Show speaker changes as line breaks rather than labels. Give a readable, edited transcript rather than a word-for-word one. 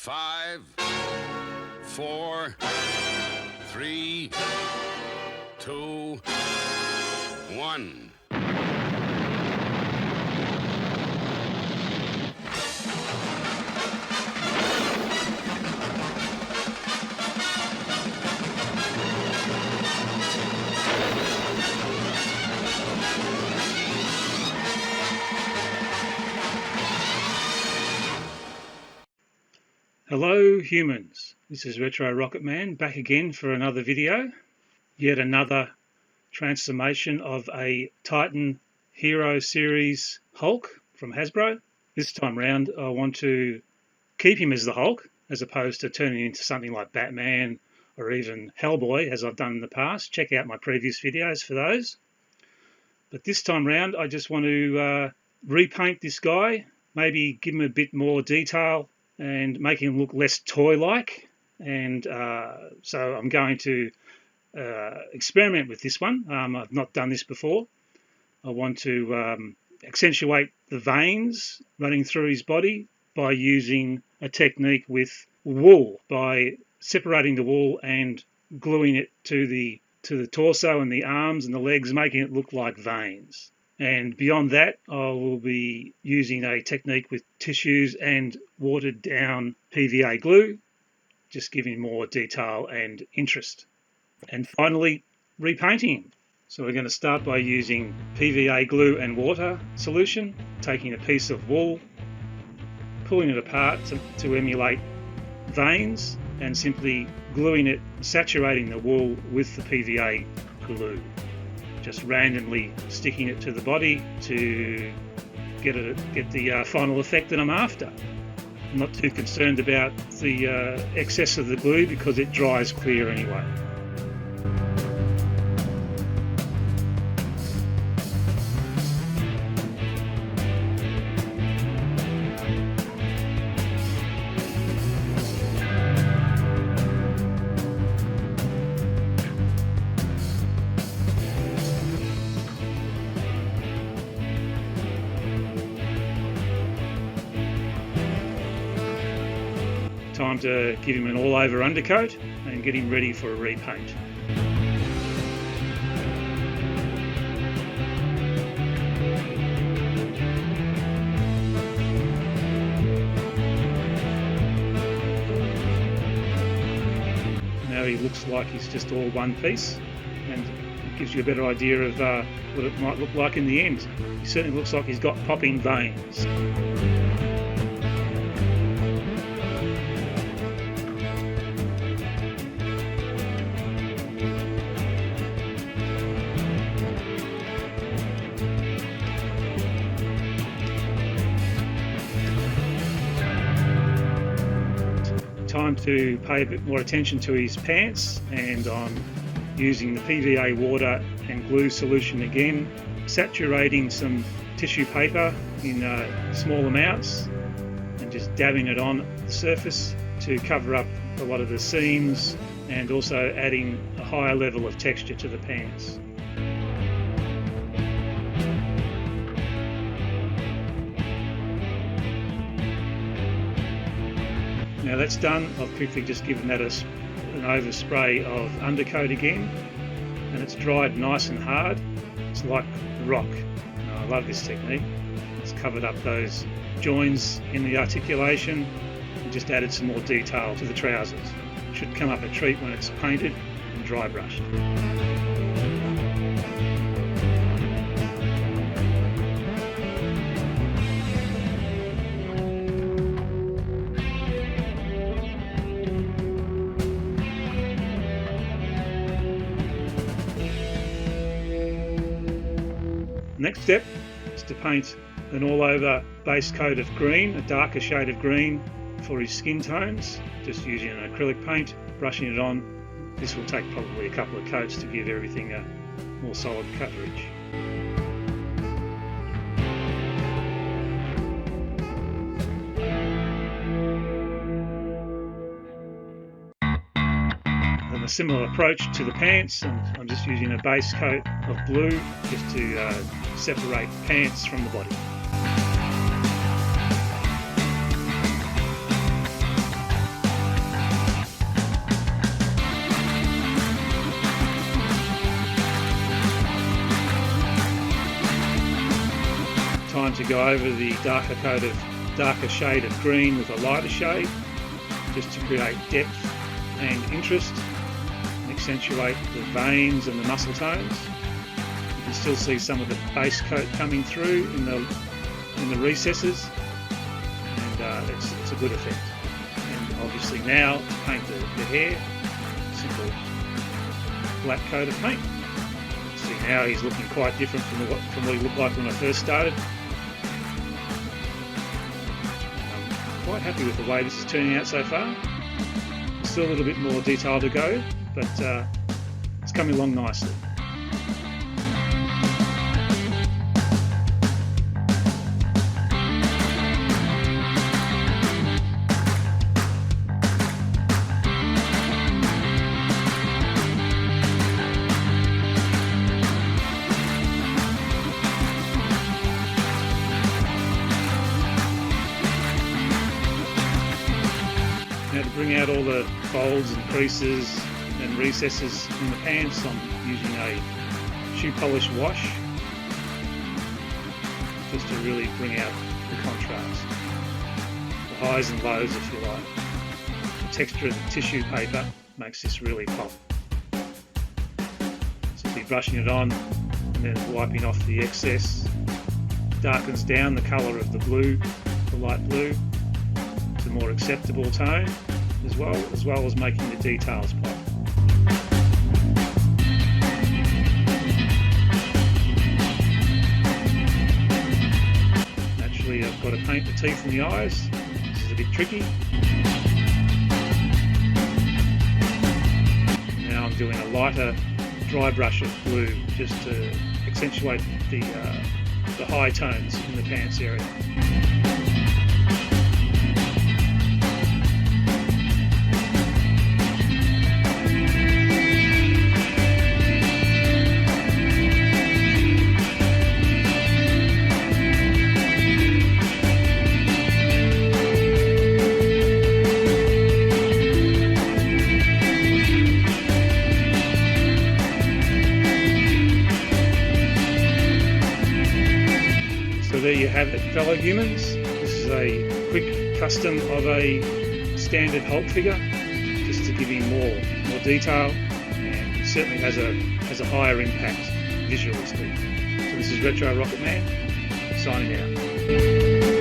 5, 4, 3, 2, 1.
Hello humans, this is Retro Rocket Man back again for another video. Yet another transformation of a Titan Hero Series Hulk from Hasbro. This time round I want to keep him as the Hulk as opposed to turning into something like Batman or even Hellboy as I've done in the past. Check out my previous videos for those. But this time round I just want to repaint this guy, maybe give him a bit more detail and make him look less toy-like, and so I'm going to experiment with this one. I've not done this before. I want to accentuate the veins running through his body by using a technique with wool, by separating the wool and gluing it to the torso and the arms and the legs, making it look like veins. And beyond that, I will be using a technique with tissues and watered down PVA glue, just giving more detail and interest. And finally, repainting. So we're going to start by using PVA glue and water solution, taking a piece of wool, pulling it apart to emulate veins, and simply gluing it, saturating the wool with the PVA glue. Just randomly sticking it to the body to get the final effect that I'm after. I'm not too concerned about the excess of the glue because it dries clear anyway. Time to give him an all-over undercoat and get him ready for a repaint. Now he looks like he's just all one piece, and it gives you a better idea of what it might look like in the end. He certainly looks like he's got popping veins. Time to pay a bit more attention to his pants, and I'm using the PVA water and glue solution again, saturating some tissue paper in small amounts and just dabbing it on the surface to cover up a lot of the seams and also adding a higher level of texture to the pants. Now that's done, I've quickly just given that an overspray of undercoat again, and it's dried nice and hard. It's like rock. I love this technique. It's covered up those joins in the articulation and just added some more detail to the trousers. It should come up a treat when it's painted and dry brushed. Next step is to paint an all-over base coat of green, a darker shade of green for his skin tones, just using an acrylic paint, brushing it on. This will take probably a couple of coats to give everything a more solid coverage. A similar approach to the pants, and I'm just using a base coat of blue just to separate pants from the body. to go over the darker shade of green with a lighter shade, just to create depth and interest and accentuate the veins and the muscle tones. You can still see some of the base coat coming through in the recesses, and it's a good effect. And obviously now to paint the hair, simple black coat of paint. See now he's looking quite different from what he looked like when I first started. I'm quite happy with the way this is turning out so far. There's still a little bit more detail to go, but it's coming along nicely. Now to bring out all the folds and creases and recesses in the pants, I'm using a shoe polish wash just to really bring out the contrast, the highs and lows if you like. The texture of the tissue paper makes this really pop. Simply brushing it on and then wiping off the excess darkens down the colour of the blue, the light blue, to a more acceptable tone, as well as making the details pop. Naturally, I've got to paint the teeth and the eyes. This is a bit tricky. Now I'm doing a lighter dry brush of blue just to accentuate the high tones in the pants area. So there you have it, fellow humans. This is a quick custom of a standard Hulk figure, just to give him more detail, and it certainly has a higher impact visually speaking. So this is Retro Rocket Man, signing out.